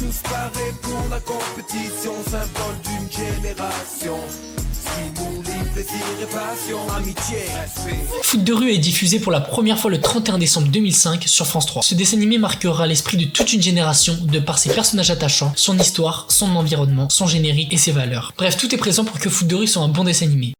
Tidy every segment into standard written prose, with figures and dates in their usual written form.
tous pareils pour la compétition, symbole d'une génération. Stimuli, plaisir et passion, amitié, respect. Foot de rue est diffusé pour la première fois le 31 décembre 2005 sur France 3. Ce dessin animé marquera l'esprit de toute une génération de par ses personnages attachants, son histoire, son environnement, son générique et ses valeurs. Bref, tout est présent pour que Foot de rue soit un bon dessin animé.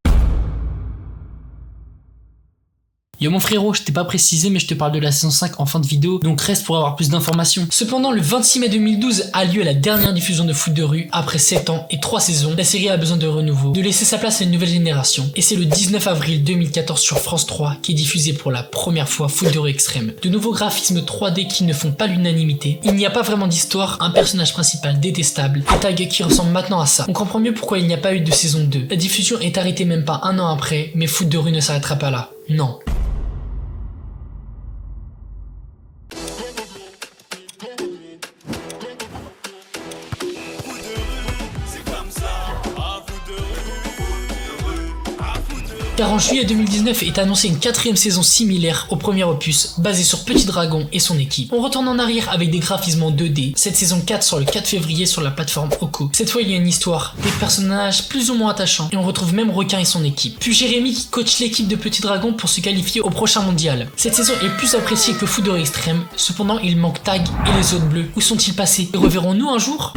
Yo mon frérot, je t'ai pas précisé mais je te parle de la saison 5 en fin de vidéo, donc reste pour avoir plus d'informations. Cependant, le 26 mai 2012 a lieu la dernière diffusion de Foot de rue. Après 7 ans et 3 saisons, la série a besoin de renouveau, de laisser sa place à une nouvelle génération. Et c'est le 19 avril 2014 sur France 3 qui est diffusé pour la première fois Foot de rue extrême. De nouveaux graphismes 3D qui ne font pas l'unanimité. Il n'y a pas vraiment d'histoire, un personnage principal détestable, et tags qui ressemble maintenant à ça. On comprend mieux pourquoi il n'y a pas eu de saison 2. La diffusion est arrêtée même pas un an après, mais Foot de rue ne s'arrêtera pas là. Non. Car en juillet 2019 est annoncée une 4ème saison similaire au premier opus, basée sur Petit Dragon et son équipe. On retourne en arrière avec des graphismes en 2D. Cette saison 4 sort le 4 février sur la plateforme Oko. Cette fois il y a une histoire, des personnages plus ou moins attachants, et on retrouve même Requin et son équipe. Puis Jérémy qui coach l'équipe de Petit Dragon pour se qualifier au prochain mondial. Cette saison est plus appréciée que Foot de rue extrême, cependant il manque Tag et les autres bleus. Où sont-ils passés? Les reverrons-nous un jour?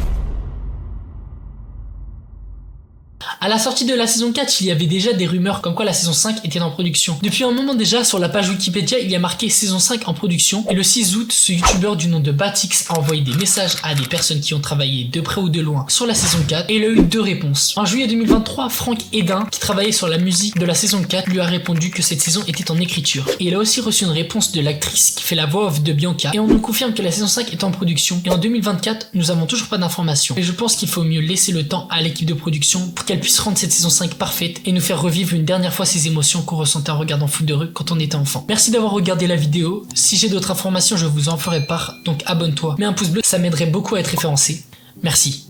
À la sortie de la saison 4, il y avait déjà des rumeurs comme quoi la saison 5 était en production. Depuis un moment déjà, sur la page Wikipédia, il y a marqué saison 5 en production, et le 6 août, ce youtubeur du nom de Batix a envoyé des messages à des personnes qui ont travaillé de près ou de loin sur la saison 4, et il a eu 2 réponses. En juillet 2023, Franck Hedin, qui travaillait sur la musique de la saison 4, lui a répondu que cette saison était en écriture. Et il a aussi reçu une réponse de l'actrice qui fait la voix off de Bianca, et on nous confirme que la saison 5 est en production, et en 2024, nous avons toujours pas d'informations. Et je pense qu'il faut mieux laisser le temps à l'équipe de production pour qu'elle puisse rendre cette saison 5 parfaite et nous faire revivre une dernière fois ces émotions qu'on ressentait en regardant Foot de rue quand on était enfant. Merci d'avoir regardé la vidéo. Si j'ai d'autres informations, je vous en ferai part, donc abonne-toi. Mets un pouce bleu, ça m'aiderait beaucoup à être référencé. Merci.